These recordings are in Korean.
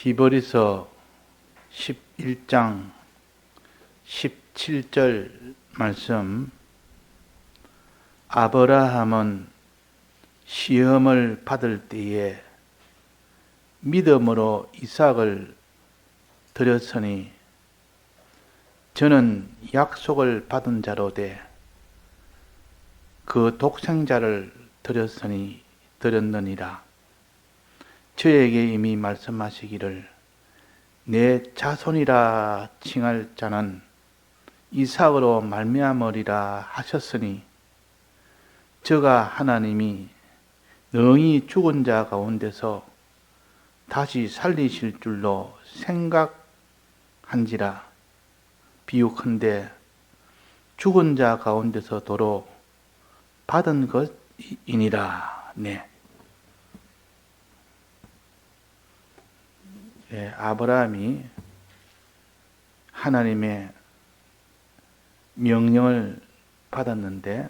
히브리서 11장 17절 말씀. 아브라함은 시험을 받을 때에 믿음으로 이삭을 드렸으니 저는 약속을 받은 자로 돼 그 독생자를 드렸느니라. 저에게 이미 말씀하시기를 내 자손이라 칭할 자는 이삭으로 말미암으리라 하셨으니 저가 하나님이 능히 죽은 자 가운데서 다시 살리실 줄로 생각한지라. 비유컨대 죽은 자 가운데서 도로 받은 것이니라. 네. 아브라함이 하나님의 명령을 받았는데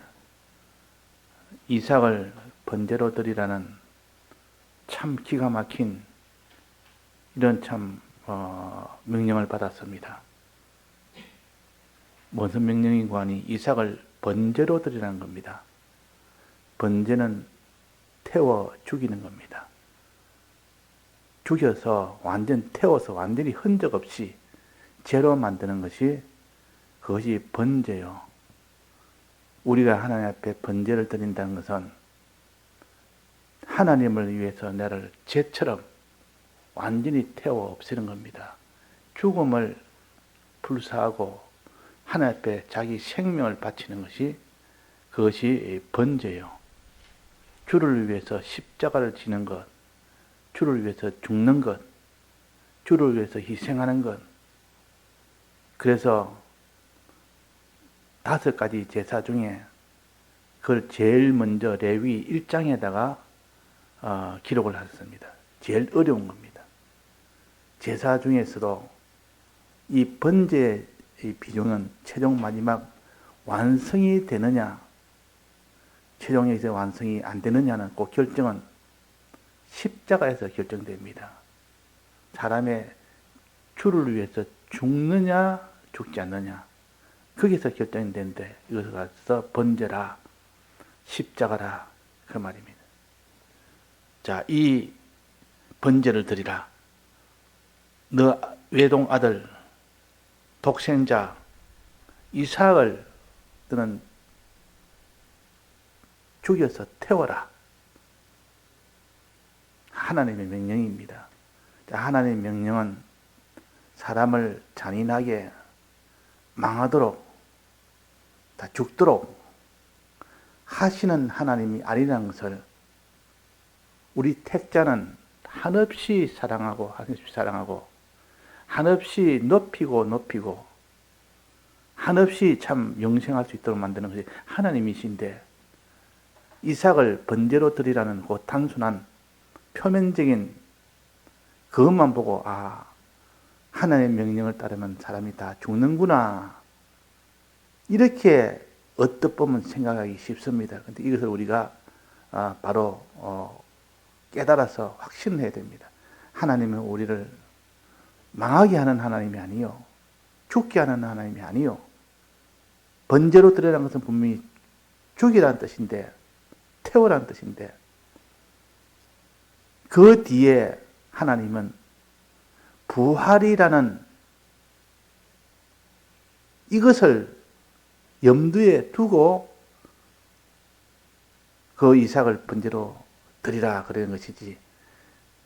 이삭을 번제로 드리라는 참 기가 막힌 이런 명령을 받았습니다. 무슨 명령이고 하니 이삭을 번제로 드리라는 겁니다. 번제는 태워 죽이는 겁니다. 죽여서 태워서 완전히 흔적 없이 죄로 만드는 것이 그것이 번제요. 우리가 하나님 앞에 번제를 드린다는 것은 하나님을 위해서 나를 죄처럼 완전히 태워 없애는 겁니다. 죽음을 불사하고 하나님 앞에 자기 생명을 바치는 것이 그것이 번제요. 주를 위해서 십자가를 지는 것, 주를 위해서 죽는 것, 주를 위해서 희생하는 것. 그래서 5가지 제사 중에 그걸 제일 먼저 레위 1장에다가 기록을 하셨습니다. 제일 어려운 겁니다. 제사 중에서도 이 번제의 비중은 최종 마지막 완성이 되느냐, 최종에서 완성이 안 되느냐는 그 결정은 십자가에서 결정됩니다. 사람의 주를 위해서 죽느냐 죽지 않느냐 거기서 결정이 되는데 이것을 가서 번제라 십자가라 그 말입니다. 자, 이 번제를 드리라. 너 외동 아들 독생자 이삭을 너는 죽여서 태워라. 하나님의 명령입니다. 하나님의 명령은 사람을 잔인하게 망하도록 다 죽도록 하시는 하나님이 아니라는 것을 우리 택자는 한없이 사랑하고 한없이 높이고 한없이 참 영생할 수 있도록 만드는 것이 하나님이신데 이삭을 번제로 드리라는 그 단순한 표면적인 그것만 보고 하나님의 명령을 따르면 사람이 다 죽는구나 이렇게 어떻게 보면 생각하기 쉽습니다. 그런데 이것을 우리가 바로 깨달아서 확신해야 됩니다. 하나님은 우리를 망하게 하는 하나님이 아니요, 죽게 하는 하나님이 아니요. 번제로 드리라는 것은 분명히 죽이라는 뜻인데, 태우라는 뜻인데, 그 뒤에 하나님은 부활이라는 이것을 염두에 두고 그 이삭을 번제로 드리라 그러는 것이지,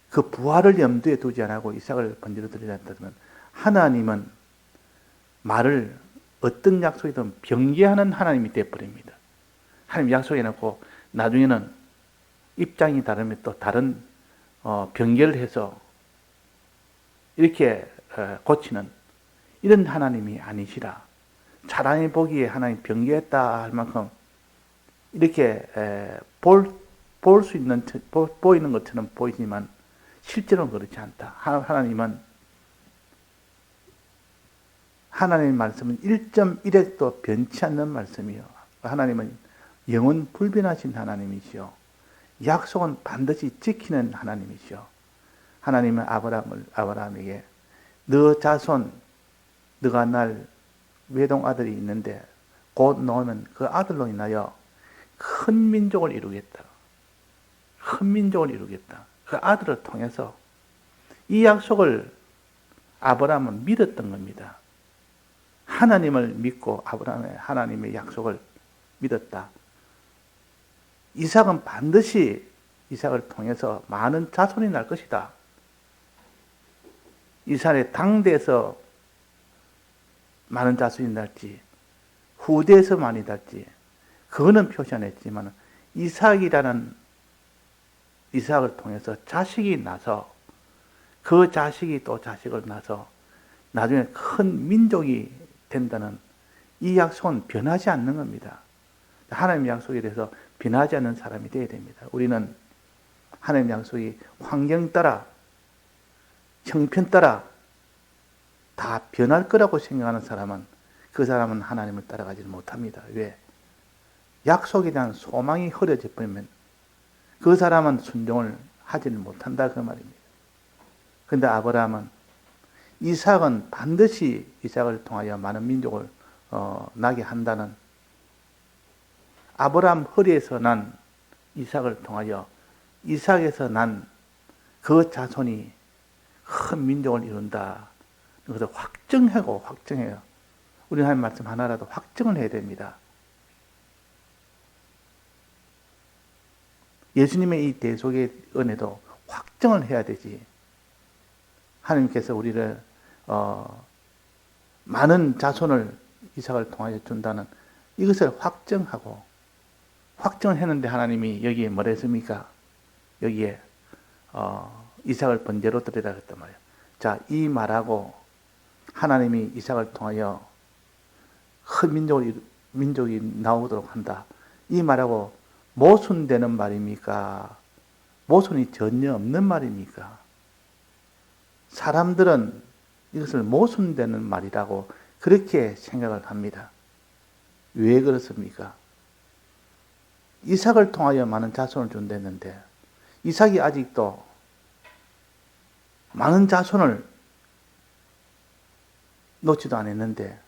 그 부활을 염두에 두지 않고 이삭을 번제로 드리라 했다면 하나님은 말을 어떤 약속이든 변개하는 하나님이 되어버립니다. 하나님 약속해놓고 나중에는 입장이 다르면 또 다른 변개를 해서 이렇게 고치는 이런 하나님이 아니시라. 사람이 보기에 하나님 변개했다 할 만큼 이렇게 보이는 것처럼 보이지만 실제로는 그렇지 않다. 하나님의 말씀은 1.1핵도 변치 않는 말씀이요. 하나님은 영원 불변하신 하나님이시요. 약속은 반드시 지키는 하나님이시요. 하나님은 아브라함에게 너 자손, 너가 날 외동 아들이 있는데 곧 나오면 그 아들로 인하여 큰 민족을 이루겠다. 큰 민족을 이루겠다. 그 아들을 통해서 이 약속을 아브라함은 믿었던 겁니다. 하나님을 믿고 아브라함의 하나님의 약속을 믿었다. 이삭은 반드시 이삭을 통해서 많은 자손이 날 것이다. 이삭의 당대에서 많은 자손이 날지 후대에서 많이 날지 그거는 표시 안 했지만 이삭을 통해서 자식이 나서 그 자식이 또 자식을 낳아서 나중에 큰 민족이 된다는 이 약속은 변하지 않는 겁니다. 하나님의 약속에 대해서 변하지 않는 사람이 되어야 됩니다. 우리는 하나님의 약속이 환경 따라 형편 따라 다 변할 거라고 생각하는 사람은 그 사람은 하나님을 따라가지 못합니다. 왜? 약속에 대한 소망이 흐려져 버리면 그 사람은 순종을 하지는 못한다 그 말입니다. 그런데 아브라함은 이삭은 반드시 이삭을 통하여 많은 민족을 나게 한다는 아브라함 허리에서 난 이삭을 통하여 이삭에서 난 그 자손이 큰 민족을 이룬다. 그것을 확정해요. 우리 하나님 말씀 하나라도 확정을 해야 됩니다. 예수님의 이 대속의 은혜도 확정을 해야 되지. 하나님께서 우리를 많은 자손을 이삭을 통하여 준다는 이것을 확정을 했는데 하나님이 여기에 뭐라 했습니까? 여기에 이삭을 번제로 드리라 했단 말이에요. 자, 이 말하고 하나님이 이삭을 통하여 큰 민족이 나오도록 한다. 이 말하고 모순되는 말입니까? 모순이 전혀 없는 말입니까? 사람들은 이것을 모순되는 말이라고 그렇게 생각을 합니다. 왜 그렇습니까? 이삭을 통하여 많은 자손을 준댔는데 이삭이 아직도 많은 자손을 놓지도 않았는데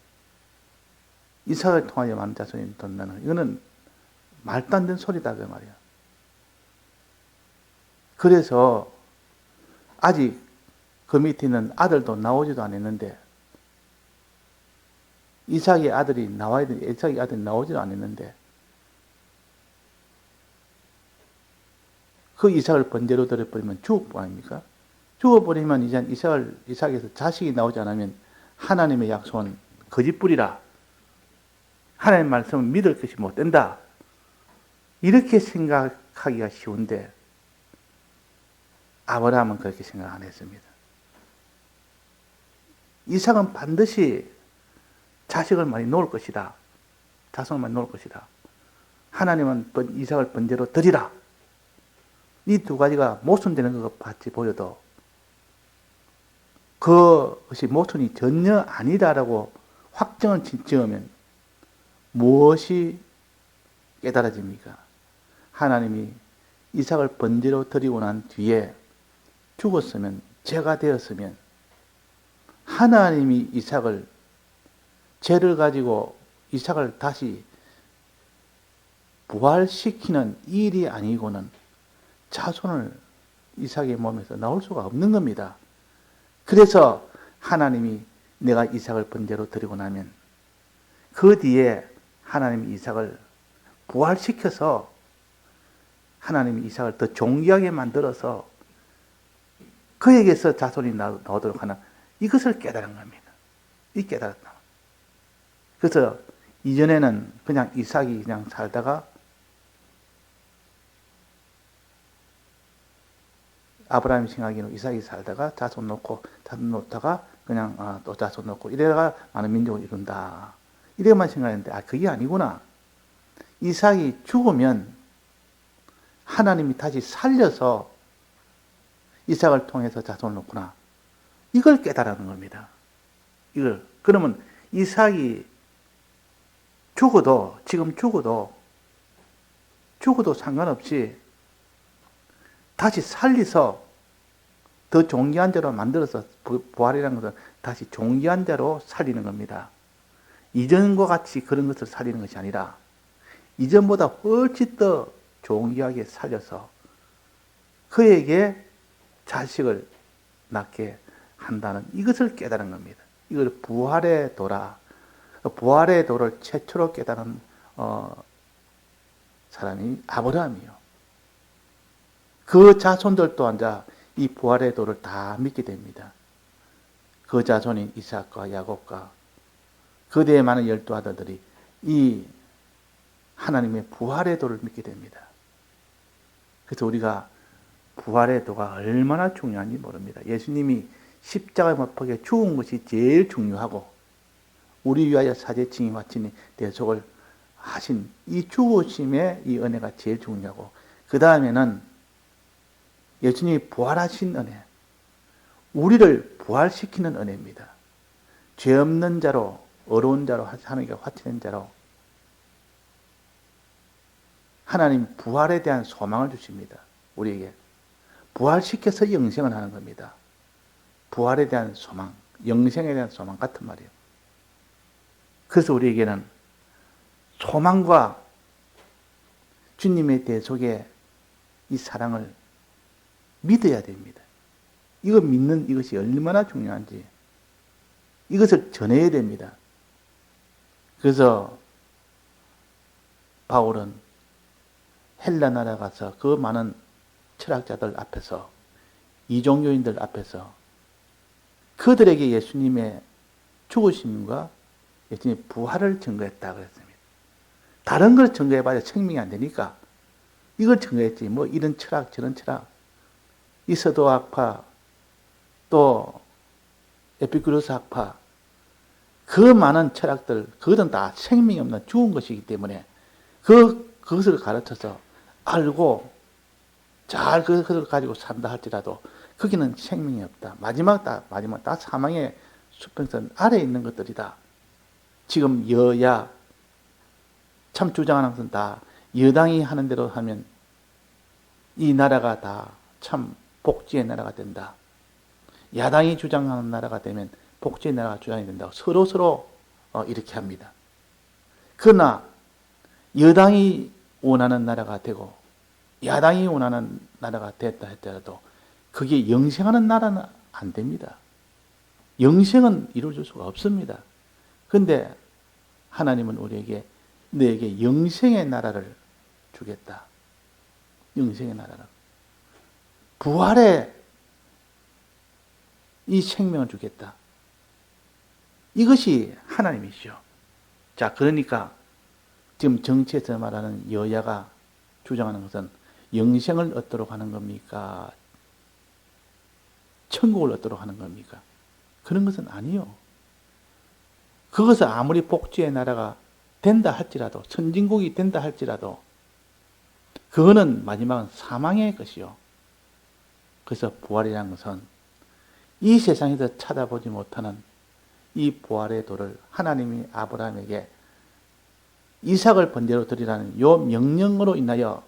이삭을 통하여 많은 자손이 돈다는 이거는 말도 안 되는 소리다 그 말이야. 그래서 아직 그 밑에 있는 아들도 나오지도 않았는데 이삭의 아들이 나오지도 않았는데 그 이삭을 번제로 드려버리면 죽을 거 아닙니까? 죽어버리면 이제 이삭에서 자식이 나오지 않으면 하나님의 약속은 거짓불이라. 하나님의 말씀을 믿을 것이 못 된다. 이렇게 생각하기가 쉬운데 아브라함은 그렇게 생각 안 했습니다. 이삭은 반드시 자식을 많이 놓을 것이다. 자손을 많이 놓을 것이다. 하나님은 이삭을 번제로 드리라. 이 두 가지가 모순되는 것 같이 보여도 그것이 모순이 전혀 아니다라고 확정을 지으면 무엇이 깨달아집니까? 하나님이 이삭을 번제로 드리고 난 뒤에 죽었으면, 죄가 되었으면 하나님이 죄를 가지고 이삭을 다시 부활시키는 일이 아니고는 자손을 이삭의 몸에서 나올 수가 없는 겁니다. 그래서 하나님이 내가 이삭을 번제로 드리고 나면 그 뒤에 하나님이 이삭을 부활시켜서 하나님이 이삭을 더 존귀하게 만들어서 그에게서 자손이 나오도록 하는 이것을 깨달은 겁니다. 이 깨달았다. 그래서 이전에는 그냥 이삭이 그냥 살다가 아브라함이 생각하기는 이삭이 살다가 자손 놓다가 그냥 또 자손 놓고 이래가 많은 민족을 이룬다. 이래만 생각했는데 그게 아니구나. 이삭이 죽으면 하나님이 다시 살려서 이삭을 통해서 자손을 놓구나. 이걸 깨달은 겁니다. 그러면 이삭이 지금 죽어도 상관없이 다시 살려서 더 존귀한 대로 만들어서 부활이라는 것은 다시 존귀한 대로 살리는 겁니다. 이전과 같이 그런 것을 살리는 것이 아니라 이전보다 훨씬 더 존귀하게 살려서 그에게 자식을 낳게 한다는 이것을 깨달은 겁니다. 이걸 부활의 도라. 부활의 도를 최초로 깨달은 사람이 아브라함이요. 그 자손들 또한 이 부활의 도를 다 믿게 됩니다. 그 자손인 이삭과 야곱과 그대의 많은 12 아들들이 이 하나님의 부활의 도를 믿게 됩니다. 그래서 우리가 부활의 도가 얼마나 중요한지 모릅니다. 예수님이 십자가에 못 박혀 죽은 것이 제일 중요하고 우리 위하여 사제층이 화친이 대속을 하신 이 죽으심의 이 은혜가 제일 중요하고 그 다음에는 예수님이 부활하신 은혜, 우리를 부활시키는 은혜입니다. 죄 없는 자로, 어려운 자로, 하나님께 화치는 자로 하나님 부활에 대한 소망을 주십니다. 우리에게 부활시켜서 영생을 하는 겁니다. 부활에 대한 소망, 영생에 대한 소망 같은 말이에요. 그래서 우리에게는 소망과 주님의 대속의 이 사랑을 믿어야 됩니다. 이거 믿는 이것이 얼마나 중요한지 이것을 전해야 됩니다. 그래서 바울은 헬라 나라 가서 그 많은 철학자들 앞에서 이종교인들 앞에서 그들에게 예수님의 죽으심과 예수님의 부활을 증거했다 그랬습니다. 다른 걸 증거해봐야 증명이 안 되니까 이걸 증거했지. 뭐 이런 철학 저런 철학 이 서도학파 또 에피쿠로스 학파 그 많은 철학들 그것은 다 생명이 없는 죽은 것이기 때문에 그것을 가르쳐서 알고 잘 그것을 가지고 산다 할지라도 거기는 생명이 없다. 마지막 다 사망의 수평선 아래에 있는 것들이다. 지금 여야 참 주장하는 것은 다 여당이 하는 대로 하면 이 나라가 다 참 복지의 나라가 된다. 야당이 주장하는 나라가 되면 복지의 나라가 주장이 된다고 서로 이렇게 합니다. 그러나 여당이 원하는 나라가 되고 야당이 원하는 나라가 됐다 했더라도 그게 영생하는 나라는 안 됩니다. 영생은 이루어질 수가 없습니다. 그런데 하나님은 우리에게 너에게 영생의 나라를 주겠다. 영생의 나라를. 부활의 이 생명을 주겠다. 이것이 하나님이시죠. 자, 그러니까 지금 정치에서 말하는 여야가 주장하는 것은 영생을 얻도록 하는 겁니까? 천국을 얻도록 하는 겁니까? 그런 것은 아니요. 그것은 아무리 복지의 나라가 된다 할지라도 선진국이 된다 할지라도 그거는 마지막은 사망의 것이요. 그래서 부활이라는 것은 이 세상에서 찾아보지 못하는 이 부활의 도를 하나님이 아브라함에게 이삭을 번제로 드리라는 요 명령으로 인하여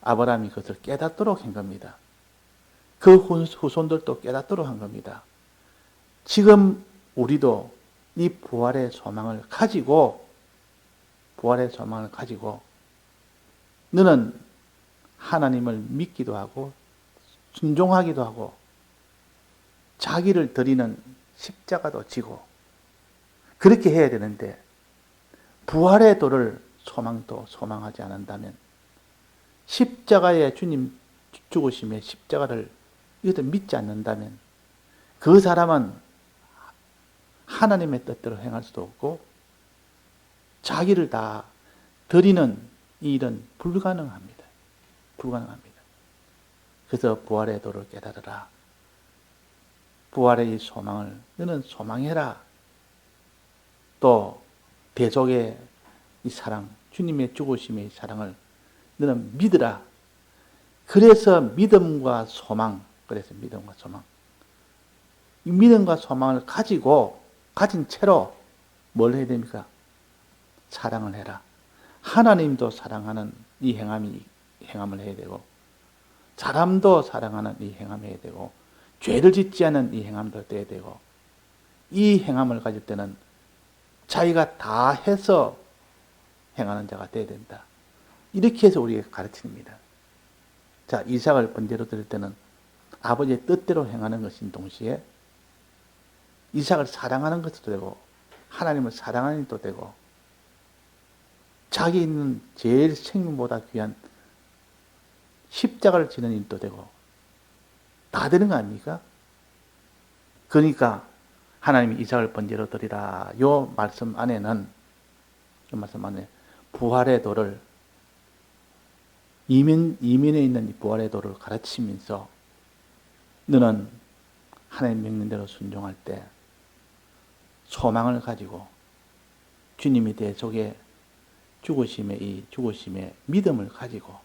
아브라함이 그것을 깨닫도록 한 겁니다. 그 후손들도 깨닫도록 한 겁니다. 지금 우리도 이 부활의 소망을 가지고 너는 하나님을 믿기도 하고 순종하기도 하고 자기를 드리는 십자가도 지고 그렇게 해야 되는데 부활의 도를 소망하지 않는다면 십자가의 주님 죽으심의 십자가를 이것도 믿지 않는다면 그 사람은 하나님의 뜻대로 행할 수도 없고 자기를 다 드리는 이 일은 불가능합니다. 그래서 부활의 도를 깨달으라. 부활의 이 소망을 너는 소망해라. 또 대속의 이 사랑, 주님의 죽으심의 사랑을 너는 믿으라. 그래서 믿음과 소망. 이 믿음과 소망을 가진 채로 뭘 해야 됩니까? 사랑을 해라. 하나님도 사랑하는 이 행함을 해야 되고 사람도 사랑하는 이 행함을 해야 되고, 죄를 짓지 않은 이 행함도 해야 되고, 이 행함을 가질 때는 자기가 다 해서 행하는 자가 되어야 된다. 이렇게 해서 우리에게 가르칩니다. 자, 이삭을 번제로 드릴 때는 아버지의 뜻대로 행하는 것인 동시에 이삭을 사랑하는 것도 되고, 하나님을 사랑하는 일도 되고, 자기 있는 제일 생명보다 귀한 십자가를 지는 일도 되고, 다 되는 거 아닙니까? 그러니까 하나님이 이삭을 번제로 드리라. 요 말씀 안에 부활의 도를, 이민에 있는 이 부활의 도를 가르치면서 너는 하나님 명령대로 순종할 때 소망을 가지고 주님이 내 속에 죽으심의 믿음을 가지고,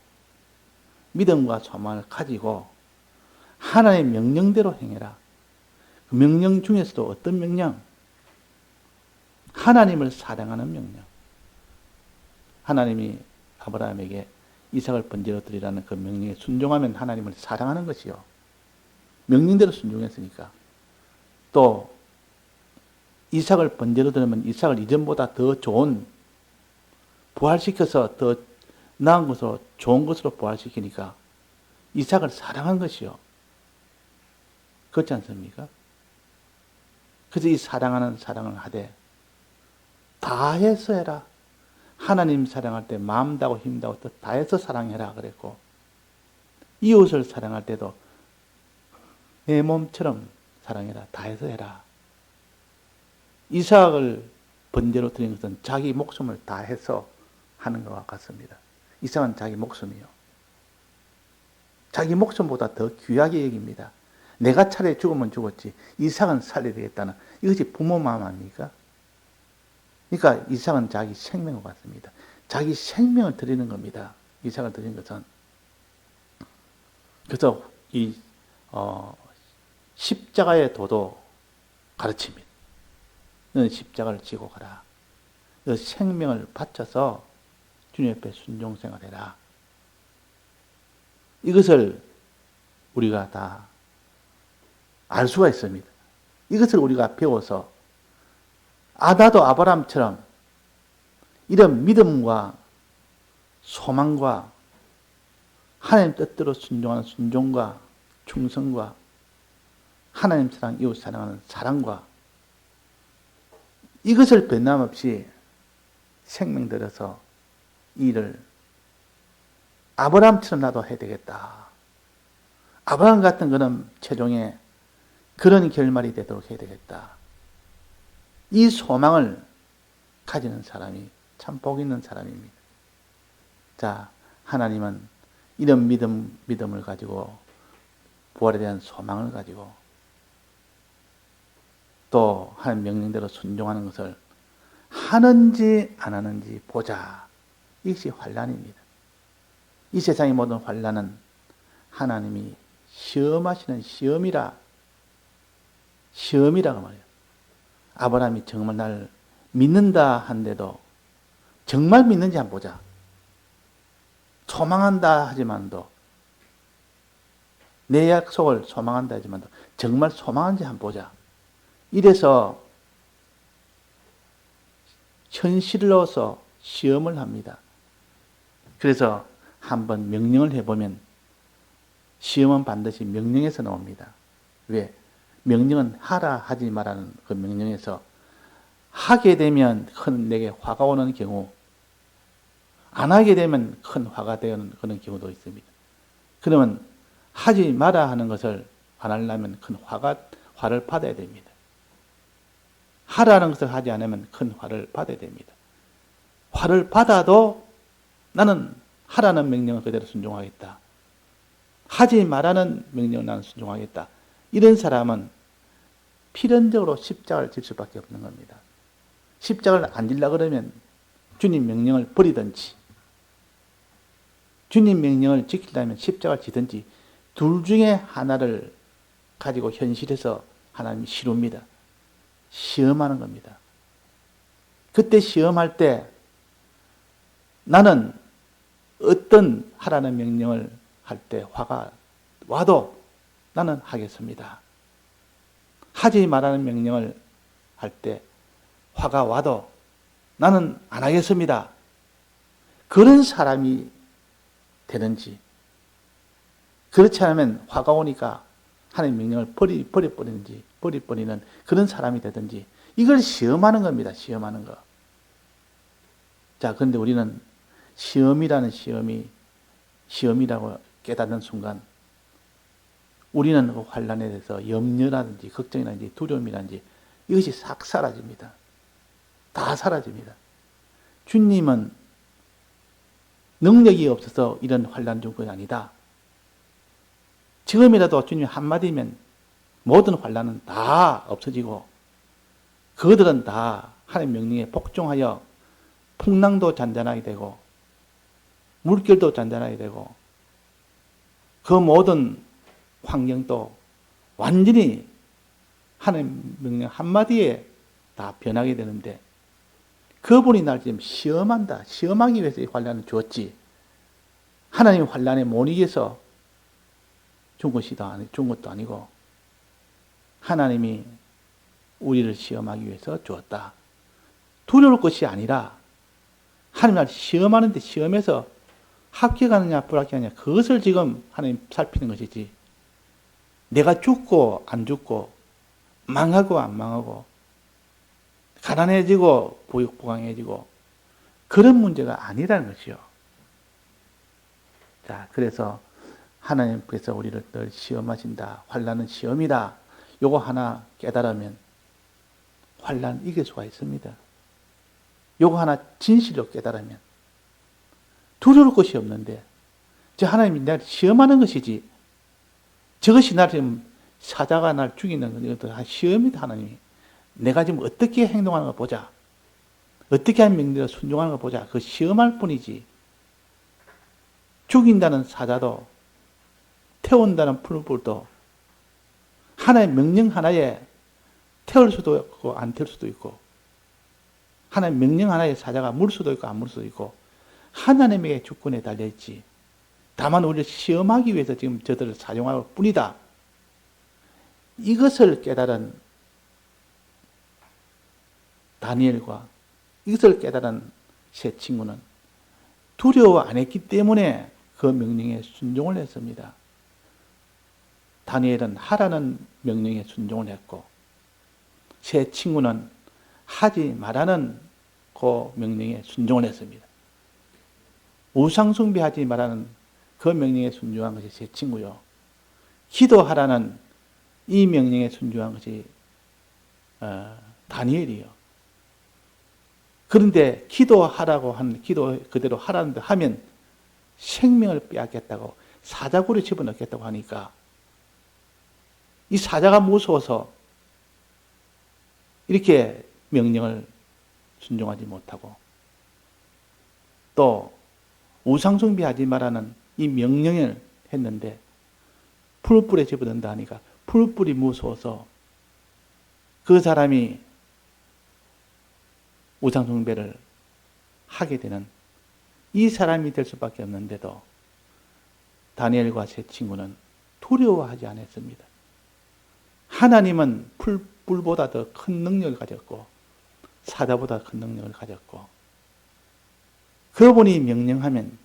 믿음과 소망을 가지고 하나님의 명령대로 행해라. 그 명령 중에서도 어떤 명령? 하나님을 사랑하는 명령. 하나님이 아브라함에게 이삭을 번제로 드리라는 그 명령에 순종하면 하나님을 사랑하는 것이요. 명령대로 순종했으니까. 또 이삭을 번제로 드리면 이삭을 이전보다 더 좋은, 부활시켜서 더 나은 것으로, 좋은 것으로 부활시키니까 이삭을 사랑한 것이요. 그렇지 않습니까? 그래서 이 사랑하는 사랑을 하되 다해서 해라. 하나님 사랑할 때 마음 다하고 힘 다하고 뜻 다해서 사랑해라 그랬고, 이웃을 사랑할 때도 내 몸처럼 사랑해라. 다해서 해라. 이삭을 번제로 드린 것은 자기 목숨을 다해서 하는 것과 같습니다. 이삭은 자기 목숨이요. 자기 목숨보다 더 귀하게 여깁니다. 내가 차라리 죽으면 죽었지 이삭은 살려야 되겠다는, 이것이 부모 마음 아닙니까? 그러니까 이삭은 자기 생명을 받습니다. 자기 생명을 드리는 겁니다. 이삭을 드린 것은. 그래서 이 십자가의 도도 가르칩니다. 너는 십자가를 지고 가라. 너 생명을 바쳐서 주님 옆에 순종생활해라. 이것을 우리가 다 알 수가 있습니다. 이것을 우리가 배워서 나도 아브라함처럼 이런 믿음과 소망과 하나님 뜻대로 순종하는 순종과 충성과 하나님 사랑, 이웃 사랑하는 사랑과 이것을 변함없이 생명 들여서 일을 아브라함처럼 나도 해야 되겠다. 아브라함 같은 그런 최종의 그런 결말이 되도록 해야 되겠다. 이 소망을 가지는 사람이 참 복 있는 사람입니다. 자, 하나님은 이런 믿음을 가지고 부활에 대한 소망을 가지고 또 하나님 명령대로 순종하는 것을 하는지 안 하는지 보자. 이것이 환난입니다. 이 세상의 모든 환난은 하나님이 시험하시는 시험이라고 말해요. 아브라함이 정말 날 믿는다 한데도 정말 믿는지 한번 보자. 소망한다 하지만도, 내 약속을 소망한다 하지만도 정말 소망한지 한번 보자. 이래서 현실로서 시험을 합니다. 그래서 한번 명령을 해보면 시험은 반드시 명령에서 나옵니다. 왜? 명령은 하라 하지 말라는 그 명령에서 하게 되면 큰 내게 화가 오는 경우, 안 하게 되면 큰 화가 되는 그런 경우도 있습니다. 그러면 하지 마라 하는 것을 안 하려면 큰 화를 받아야 됩니다. 하라는 것을 하지 않으면 큰 화를 받아야 됩니다. 화를 받아도 나는 하라는 명령을 그대로 순종하겠다. 하지 말라는 명령을 나는 순종하겠다. 이런 사람은 필연적으로 십자가를 질 수밖에 없는 겁니다. 십자가를 안 질라 그러면 주님 명령을 버리든지, 주님 명령을 지키려면 십자가를 지든지, 둘 중에 하나를 가지고 현실에서 하나님이 시룹니다. 시험하는 겁니다. 그때 시험할 때 나는 어떤 하라는 명령을 할 때 화가 와도 나는 하겠습니다. 하지 말라는 명령을 할 때 화가 와도 나는 안 하겠습니다. 그런 사람이 되는지, 그렇지 않으면 화가 오니까 하나님 명령을 버려버리는 그런 사람이 되든지, 이걸 시험하는 겁니다. 시험하는 거. 자, 그런데 우리는 시험이라는 시험이라고 깨닫는 순간 우리는 그 환난에 대해서 염려라든지 걱정이라든지 두려움이라든지 이것이 싹 사라집니다. 다 사라집니다. 주님은 능력이 없어서 이런 환난 준 것이 아니다. 지금이라도 주님 한마디면 모든 환난은 다 없어지고 그들은 다 하나님 명령에 복종하여 풍랑도 잔잔하게 되고 물결도 잔잔하게 되고 그 모든 환경도 완전히 하나님 명령 한마디에 다 변하게 되는데, 그분이 날 지금 시험한다. 시험하기 위해서 이 환난을 주었지. 하나님 환난에 못 이겨서 준 것도 아니고 하나님이 우리를 시험하기 위해서 주었다. 두려울 것이 아니라 하나님 날 시험하는데 시험에서 합격하느냐 불합격하느냐 그것을 지금 하나님 살피는 것이지, 내가 죽고 안 죽고 망하고 안 망하고 가난해지고 부강해지고 그런 문제가 아니라는 것이요. 자, 그래서 하나님께서 우리를 늘 시험하신다. 환난은 시험이다. 요거 하나 깨달으면 환난 이길 수가 있습니다. 요거 하나 진실로 깨달으면 두려울 것이 없는데, 하나님이 나를 시험하는 것이지, 저것이 나를 지금 사자가 날 죽이는 것도 시험이다. 하나님이 내가 지금 어떻게 행동하는 거 보자, 어떻게 하는 명령에 순종하는 거 보자, 그 시험할 뿐이지, 죽인다는 사자도 태운다는 풀불도 하나의 명령 하나에 태울 수도 있고 안 태울 수도 있고, 하나의 명령 하나에 사자가 물 수도 있고 안 물 수도 있고 하나님의 주권에 달려있지, 다만 우리를 시험하기 위해서 지금 저들을 사용할 뿐이다. 이것을 깨달은 다니엘과 이것을 깨달은 세 친구는 두려워 안 했기 때문에 그 명령에 순종을 했습니다. 다니엘은 하라는 명령에 순종을 했고, 세 친구는 하지 말라는 그 명령에 순종을 했습니다. 우상숭배하지 말라는 그 명령에 순종한 것이 세 친구요. 기도하라는 이 명령에 순종한 것이 다니엘이요. 그런데 기도하라고 한 기도 그대로 하라는데 하면 생명을 빼앗겠다고 사자굴에 집어넣겠다고 하니까 이 사자가 무서워서 이렇게 명령을 순종하지 못하고, 또 우상숭배하지 말라는 이 명령을 했는데 풀불에 집어넣는다 하니까 풀불이 무서워서 그 사람이 우상숭배를 하게 되는 이 사람이 될 수밖에 없는데도 다니엘과 세 친구는 두려워하지 않았습니다. 하나님은 불보다 더 큰 능력을 가졌고 사자보다 큰 능력을 가졌고, 그분이 명령하면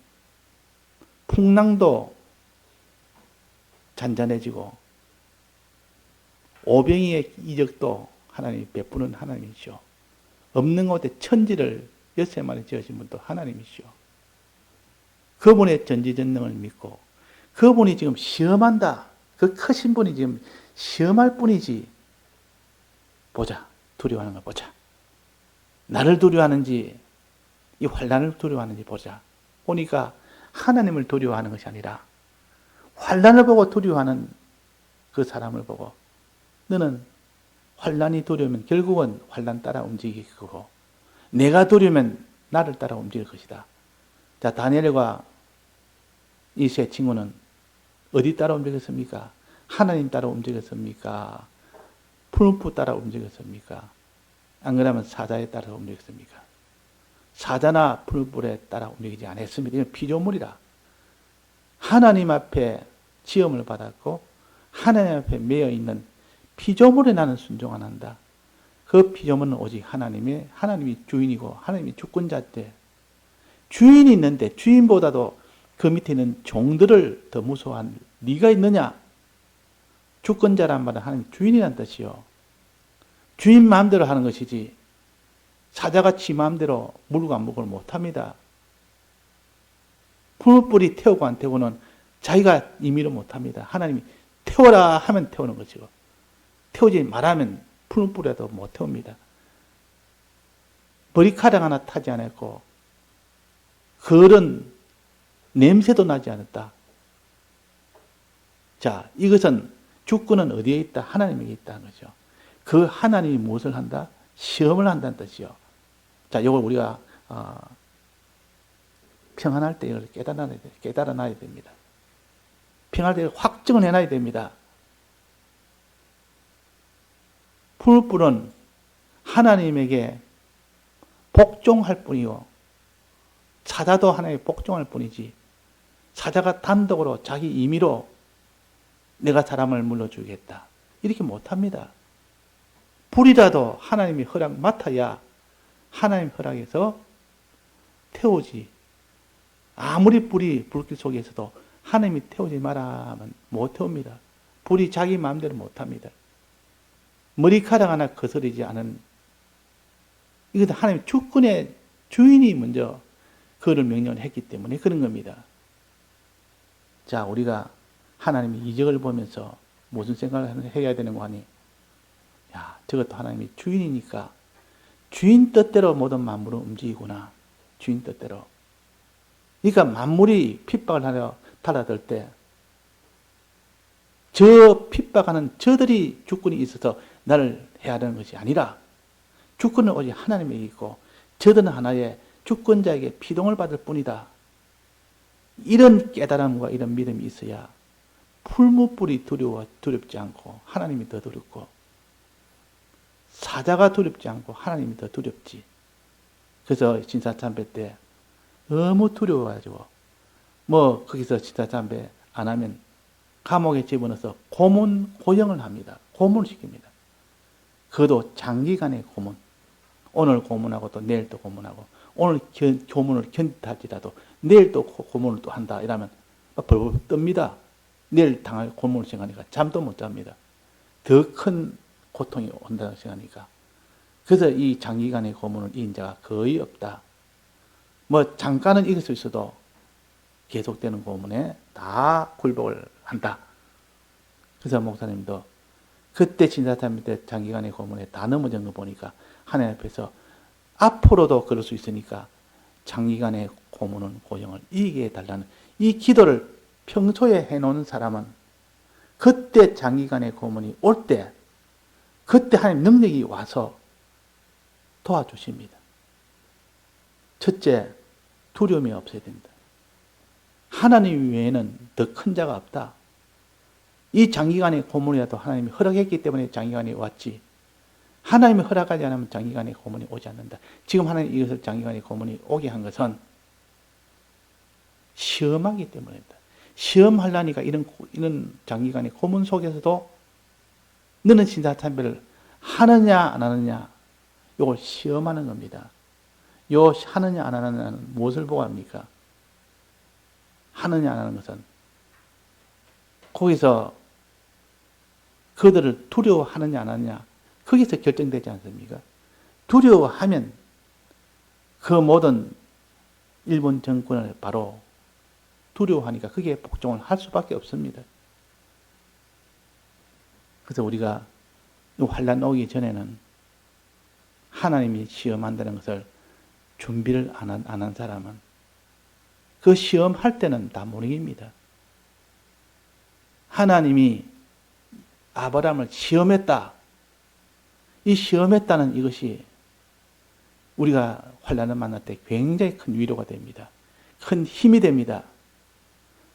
풍랑도 잔잔해지고 오병이의 이적도 하나님이 베푸는 하나님이시오. 없는 곳에 천지를 6마리 지으신 분도 하나님이시오. 그분의 전지전능을 믿고 그분이 지금 시험한다. 그 크신 분이 지금 시험할 뿐이지, 보자. 두려워하는 걸 보자. 나를 두려워하는지 이 환난을 두려워하는지 보자. 보니까 하나님을 두려워하는 것이 아니라 환난을 보고 두려워하는 그 사람을 보고, 너는 환난이 두려우면 결국은 환난 따라 움직일 거고 내가 두려우면 나를 따라 움직일 것이다. 자, 다니엘과 이 세 친구는 어디 따라 움직였습니까? 하나님 따라 움직였습니까? 풀무 따라 움직였습니까? 안 그러면 사자에 따라 움직였습니까? 사자나 풀불에 따라 움직이지 않았습니다. 이건 피조물이라. 하나님 앞에 지음을 받았고 하나님 앞에 매여 있는 피조물에 나는 순종 안 한다. 그 피조물은 오직 하나님이 주인이고 하나님이 주권자인데, 주인이 있는데 주인보다도 그 밑에 있는 종들을 더 무서워한 네가 있느냐? 주권자란 말은 하나님 주인이란 뜻이요. 주인 마음대로 하는 것이지 사자가 지 마음대로 물관목을 못합니다. 풀뿌리 태우고 안 태우고는 자기가 임의로 못합니다. 하나님이 태워라 하면 태우는 것이고 태우지 말하면 풀뿌리라도 못 태웁니다. 머리카락 하나 타지 않았고 그런 냄새도 나지 않았다. 자, 이것은 주권은 어디에 있다? 하나님에게 있다는 거죠. 그 하나님이 무엇을 한다? 시험을 한다는 뜻이요. 자, 이걸 우리가 평안할 때 이걸 깨달아놔야 됩니다. 평안할 때 확증을 해놔야 됩니다. 풀뿔은 하나님에게 복종할 뿐이요. 사자도 하나님에 복종할 뿐이지 사자가 단독으로 자기 임의로 내가 사람을 물러주겠다 이렇게 못합니다. 불이라도 하나님이 허락 맡아야 하나님 허락해서 태우지. 아무리 불이 불길 속에서도 하나님이 태우지 마라 하면 못 태웁니다. 불이 자기 마음대로 못합니다. 머리카락 하나 거스르지 않은, 이것도 하나님 주권의 주인이 먼저 그거를 명령을 했기 때문에 그런 겁니다. 자, 우리가 하나님의 이적을 보면서 무슨 생각을 해야 되는 거 아니? 야, 저것도 하나님이 주인이니까 주인 뜻대로 모든 만물은 움직이구나. 주인 뜻대로. 그러니까 만물이 핍박을 하려 달아들 때 저 핍박하는 저들이 주권이 있어서 나를 해야 하는 것이 아니라 주권은 오직 하나님에게 있고 저들은 하나의 주권자에게 피동을 받을 뿐이다. 이런 깨달음과 이런 믿음이 있어야 풀무불이 두렵지 않고 하나님이 더 두렵고 사자가 두렵지 않고 하나님이 더 두렵지. 그래서 진사참배 때 너무 두려워가지고 거기서 진사참배 안 하면 감옥에 집어넣어서 고용을 합니다. 고문을 시킵니다. 그것도 장기간의 고문. 오늘 고문하고 또 내일 또 고문하고 오늘 고문을 견디할지라도 내일 또 고문을 또 한다 이러면 벌벌 뜹니다. 내일 당할 고문을 생각하니까 잠도 못 잡니다. 더 큰 고통이 온다고 생각하니까. 그래서 이 장기간의 고문은 인자가 거의 없다. 잠깐은 이길 수 있어도 계속되는 고문에 다 굴복을 한다. 그래서 목사님도 그때 진사참배 때 장기간의 고문에 다 넘어진 거 보니까 하나님 앞에서 앞으로도 그럴 수 있으니까 장기간의 고문은 고용을 이기게 해달라는 이 기도를 평소에 해놓은 사람은 그때 장기간의 고문이 올 때 그때 하나님 능력이 와서 도와주십니다. 첫째, 두려움이 없어야 됩니다. 하나님 외에는 더 큰 자가 없다. 이 장기간의 고문이라도 하나님이 허락했기 때문에 장기간이 왔지. 하나님이 허락하지 않으면 장기간의 고문이 오지 않는다. 지금 하나님 이것을 장기간의 고문이 오게 한 것은 시험하기 때문입니다. 시험하려니까 이런 장기간의 고문 속에서도 너는 진사참배를 하느냐 안 하느냐 이걸 시험하는 겁니다. 요 하느냐 안 하느냐는 무엇을 보고 합니까? 하느냐 안 하는 것은 거기서 그들을 두려워하느냐 안 하느냐 거기서 결정되지 않습니까? 두려워하면 그 모든 일본 정권을 바로 두려워하니까 그게 복종을 할 수밖에 없습니다. 그래서 우리가 환란 오기 전에는 하나님이 시험한다는 것을 준비를 안 한 사람은 그 시험할 때는 다 못 이깁니다. 하나님이 아브라함을 시험했다. 이 시험했다는 이것이 우리가 환란을 만날 때 굉장히 큰 위로가 됩니다. 큰 힘이 됩니다.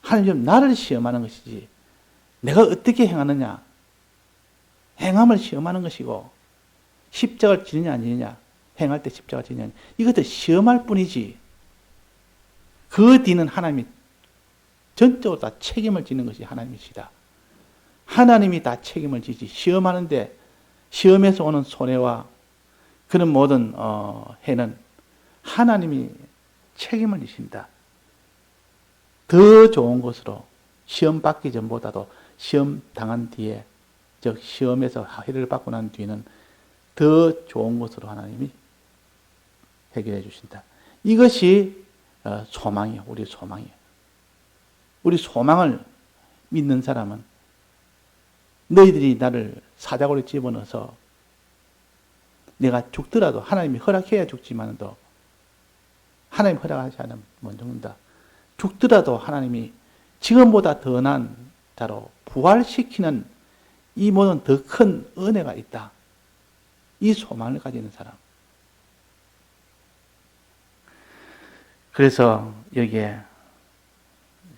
하나님 나를 시험하는 것이지 내가 어떻게 행하느냐 행함을 시험하는 것이고 십자가를 지느냐 안 지느냐 행할 때 십자가 지느냐 이것도 시험할 뿐이지 그 뒤는 하나님이 전적으로 다 책임을 지는 것이 하나님이시다. 하나님이 다 책임을 지지. 시험하는데 시험에서 오는 손해와 그런 모든 해는 하나님이 책임을 지신다. 더 좋은 것으로 시험 받기 전보다도 시험 당한 뒤에, 즉 시험에서 해를 받고 난 뒤에는 더 좋은 것으로 하나님이 해결해 주신다. 이것이 소망이에요. 우리 소망이에요. 우리 소망을 믿는 사람은 너희들이 나를 사자고리 집어넣어서 내가 죽더라도 하나님이 허락해야 죽지만도 하나님 허락하지 않으면 못 죽는다. 죽더라도 하나님이 지금보다 더 나은 자로 부활시키는 이 모든 더 큰 은혜가 있다. 이 소망을 가지는 사람. 그래서 여기에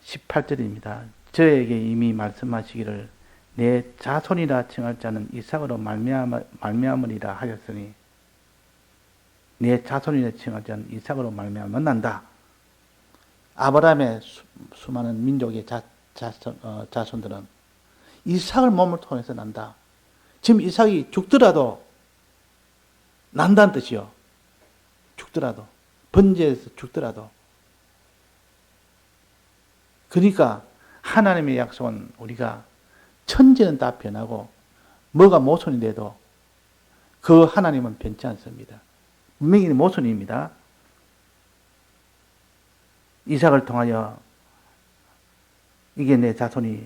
18절입니다. 저에게 이미 말씀하시기를 내 자손이라 칭할 자는 이삭으로 말미암으리라 하였으니 내 자손이라 칭할 자는 이삭으로 말미암으면 난다. 아브라함의 수많은 민족의 자손들은 이삭을 몸을 통해서 난다. 지금 이삭이 죽더라도 난다는 뜻이요. 죽더라도. 번제에서 죽더라도. 그러니까 하나님의 약속은 우리가 천지는 다 변하고 뭐가 모순이 돼도 그 하나님은 변치 않습니다. 분명히 모순입니다. 이삭을 통하여 이게 내 자손이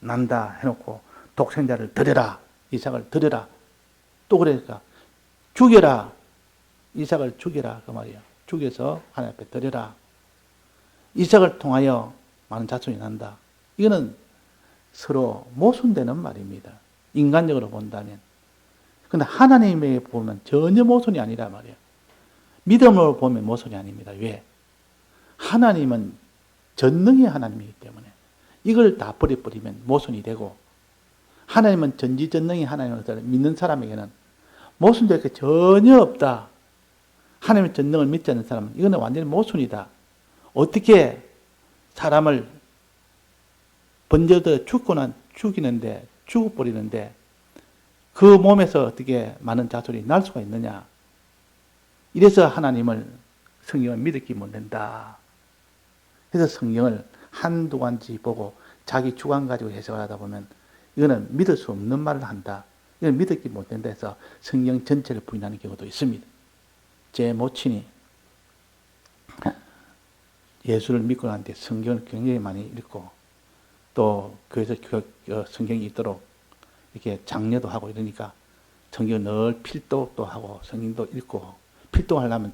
난다 해놓고 독생자를 드려라. 이삭을 드려라. 또 그러니까 죽여라. 이삭을 죽여라. 그 말이에요. 죽여서 하나님 앞에 드려라. 이삭을 통하여 많은 자손이 난다. 이거는 서로 모순되는 말입니다. 인간적으로 본다면. 그런데 하나님에게 보면 전혀 모순이 아니라 말이에요. 믿음으로 보면 모순이 아닙니다. 왜? 하나님은 전능의 하나님이기 때문에 이걸 다 버려버리면 모순이 되고, 하나님은 전지전능의 하나님을 믿는 사람에게는 모순될 게 전혀 없다. 하나님의 전능을 믿지 않는 사람은 이거는 완전히 모순이다. 어떻게 사람을 번제도 죽이는데, 죽어버리는데 그 몸에서 어떻게 많은 자손이 날 수가 있느냐. 이래서 하나님을, 성경을 믿기 못 된다. 그래서 성경을 한두 관지 보고 자기 주관 가지고 해석을 하다 보면 이거는 믿을 수 없는 말을 한다. 이건 믿기 못 된다 해서 성경 전체를 부인하는 경우도 있습니다. 제 모친이 예수를 믿고 난 뒤에 성경을 굉장히 많이 읽고 또 교회에서 성경이 있도록 이렇게 장려도 하고 이러니까 성경을 늘 필독도 하고 성경도 읽고, 필독하려면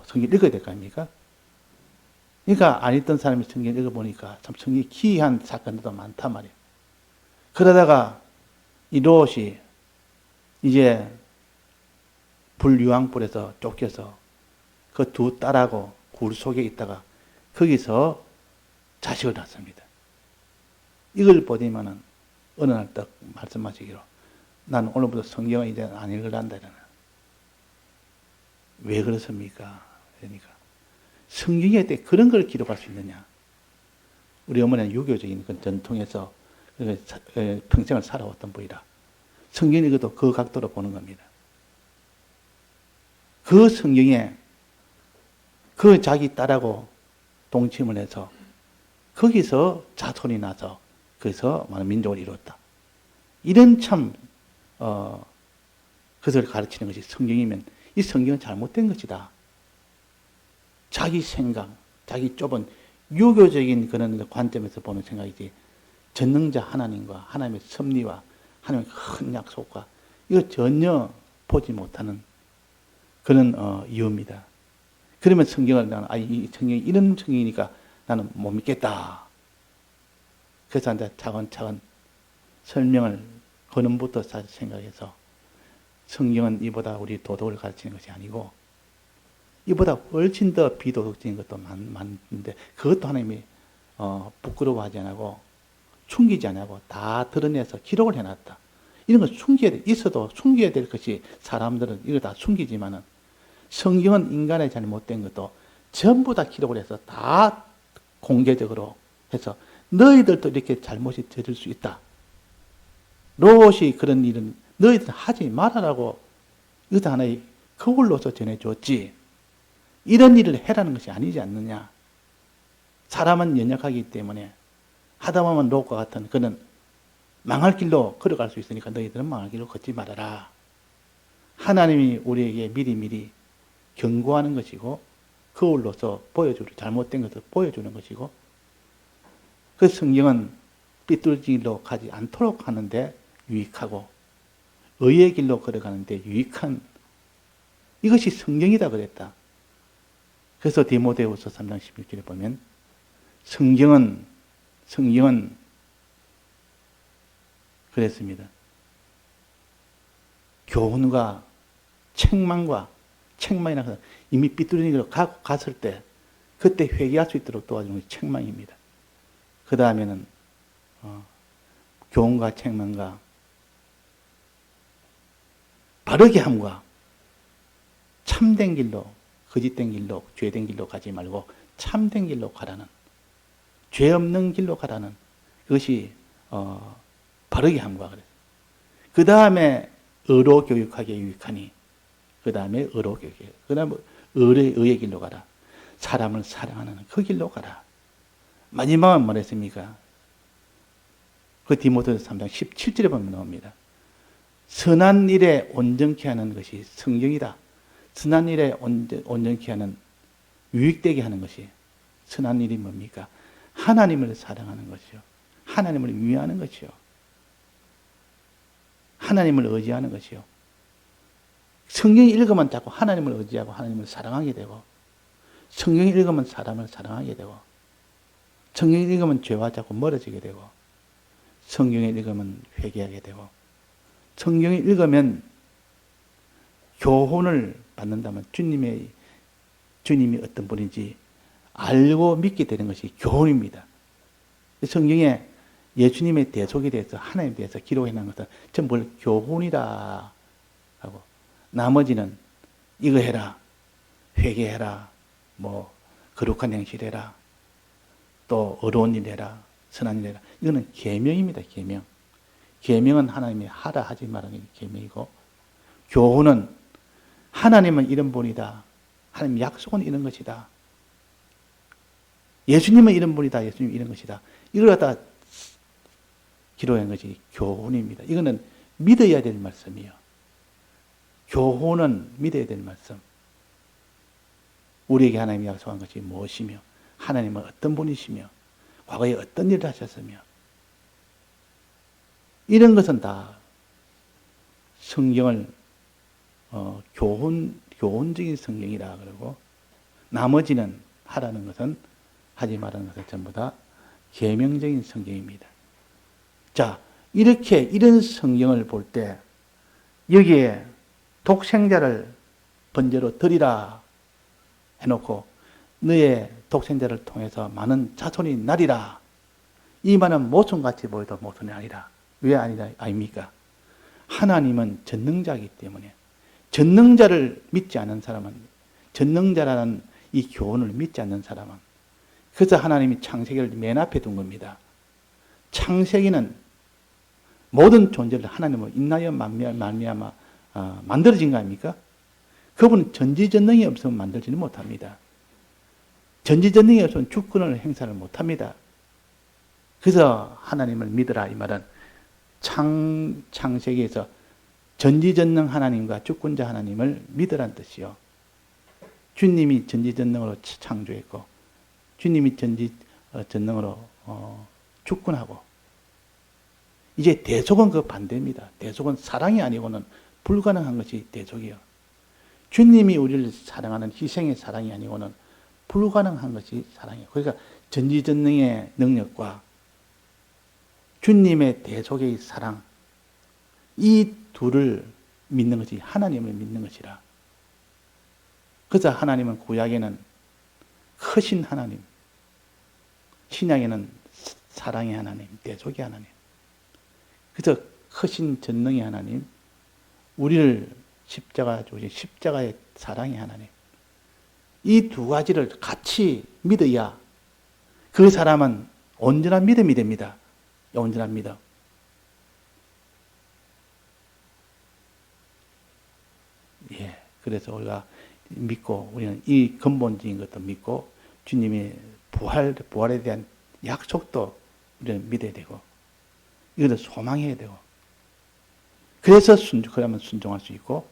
성경 읽어야 될 거 아닙니까? 그러니까 안 읽던 사람이 성경 읽어보니까 참 성경이 기이한 사건들도 많단 말이에요. 그러다가 이 롯이 이제 불유황불에서 쫓겨서 그 두 딸하고 굴 속에 있다가 거기서 자식을 낳습니다. 이걸 보더니만은 어느 날 딱 말씀하시기로 나는 오늘부터 성경을 이제 안 읽으란다 이러나. 왜 그렇습니까? 그러니까 성경에 대해 그런 걸 기록할 수 있느냐. 우리 어머니는 유교적인 그 전통에서 평생을 살아왔던 분이라 성경 읽어도 그 각도로 보는 겁니다. 그 성경에 그 자기 딸하고 동침을 해서 거기서 자손이 나서 거기서 많은 민족을 이루었다. 이런 참 그것을 가르치는 것이 성경이면 이 성경은 잘못된 것이다. 자기 생각, 자기 좁은 유교적인 그런 관점에서 보는 생각이지 전능자 하나님과 하나님의 섭리와 하나님의 큰 약속과 이거 전혀 보지 못하는 그런 이유입니다. 그러면 성경을 나는 이 성경이 이런 성경이니까 나는 못 믿겠다. 그래서 이제 차근차근 설명을 근원부터 생각해서 성경은 이보다 우리 도덕을 가르치는 것이 아니고 이보다 훨씬 더 비도덕적인 것도 많은데 그것도 하나님이 부끄러워하지 않고 숨기지 않고 다 드러내서 기록을 해놨다. 이런 걸 있어도 숨겨야 될 것이 사람들은 이걸 다 숨기지만은 성경은 인간의 잘못된 것도 전부 다 기록을 해서 다 공개적으로 해서 너희들도 이렇게 잘못이 저질 수 있다. 롯이 그런 일은 너희들 하지 말아라고 이것도 하나의 거울로서 전해줬지. 이런 일을 해라는 것이 아니지 않느냐. 사람은 연약하기 때문에 하다 보면 롯과 같은 그는 망할 길로 걸어갈 수 있으니까 너희들은 망할 길로 걷지 말아라. 하나님이 우리에게 미리미리 경고하는 것이고 거울로서 보여주는, 잘못된 것을 보여주는 것이고, 그 성경은 삐뚤어진 길로 가지 않도록 하는데 유익하고 의의 길로 걸어가는데 유익한, 이것이 성경이다 그랬다. 그래서 디모데후서 3장 16절에 보면 성경은 그랬습니다. 교훈과 책망이나 이미 삐뚤어진 길로 갔을 때 그때 회개할 수 있도록 도와주는 것이 책망입니다. 그 다음에는 교훈과 책망과 바르게 함과 참된 길로, 거짓된 길로, 죄된 길로 가지 말고 참된 길로 가라는, 죄 없는 길로 가라는, 그것이 바르게 함과 그래요. 그 다음에 의로 교육하게 유익하니, 그 다음에 의로 교육해, 그 다음에 의의 길로 가라. 사람을 사랑하는 그 길로 가라. 마지막은 뭐랬습니까? 그 디모데후서 3장 17절에 보면 나옵니다. 선한 일에 온전케 하는 것이 성경이다. 선한 일에 온전케 하는, 유익되게 하는 것이 선한 일이 뭡니까? 하나님을 사랑하는 것이요, 하나님을 위하는 것이요, 하나님을 의지하는 것이요. 성경 읽으면 자꾸 하나님을 의지하고 하나님을 사랑하게 되고, 성경 읽으면 사람을 사랑하게 되고, 성경 읽으면 죄와 자꾸 멀어지게 되고, 성경을 읽으면 회개하게 되고, 성경을 읽으면 교훈을 받는다면 주님이 어떤 분인지 알고 믿게 되는 것이 교훈입니다. 성경에 예수님의 대속에 대해서, 하나님에 대해서 기록해 놓은 것은 전부 교훈이라 하고, 나머지는 이거 해라, 회개해라, 뭐 거룩한 행실해라, 또 어려운 일 해라, 선한 일 해라. 이거는 계명입니다. 계명. 계명은 하나님이 하라 하지 말라는 계명이고, 교훈은 하나님은 이런 분이다, 하나님 약속은 이런 것이다, 예수님은 이런 분이다, 예수님은 이런 것이다, 이걸 갖다 기록한 것이 교훈입니다. 이거는 믿어야 될 말씀이에요. 교훈은 믿어야 될 말씀. 우리에게 하나님이 약속한 것이 무엇이며, 하나님은 어떤 분이시며, 과거에 어떤 일을 하셨으며, 이런 것은 다 성경을 교훈적인 성경이라 그러고, 나머지는 하라는 것은, 하지 말라는 것은 전부 다 계명적인 성경입니다. 자, 이런 성경을 볼 때 여기에 독생자를 번제로 드리라 해놓고 너의 독생자를 통해서 많은 자손이 나리라, 이 말은 모순같이 보여도 모순이 아니라, 왜 아닙니까? 하나님은 전능자이기 때문에, 전능자를 믿지 않는 사람은, 전능자라는 이 교훈을 믿지 않는 사람은, 그래서 하나님이 창세기를 맨 앞에 둔 겁니다. 창세기는 모든 존재를 하나님으로 인하여 말미암아 만들어진 거 아닙니까? 그분은 전지전능이 없으면 만들지는 못합니다. 전지전능이 없으면 주권을 행사를 못합니다. 그래서 하나님을 믿으라, 이 말은 창세기에서 전지전능 하나님과 주권자 하나님을 믿으라는 뜻이요. 주님이 전지전능으로 창조했고, 주님이 전지전능으로 주권하고, 이제 대속은 그 반대입니다. 대속은 사랑이 아니고는 불가능한 것이 대속이요. 주님이 우리를 사랑하는 희생의 사랑이 아니고는 불가능한 것이 사랑이에요. 그러니까 전지전능의 능력과 주님의 대속의 사랑, 이 둘을 믿는 것이 하나님을 믿는 것이라. 그래서 하나님은 구약에는 크신 하나님, 신약에는 사랑의 하나님, 대속의 하나님. 그래서 크신 전능의 하나님, 우리를 십자가 주신 십자가의 사랑의 하나님, 이 두 가지를 같이 믿어야 그 사람은 온전한 믿음이 됩니다. 온전한 믿음. 예. 그래서 우리가 믿고, 우리는 이 근본적인 것도 믿고, 주님이 부활에 대한 약속도 우리는 믿어야 되고, 이것을 소망해야 되고, 그래서 그러면 순종할 수 있고,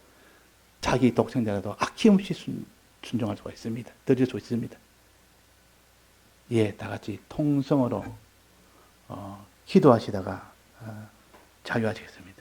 자기 독생자라도 아낌없이 순종할 수가 있습니다. 드릴 수 있습니다. 예, 다 같이 통성으로 기도하시다가 자유하시겠습니다.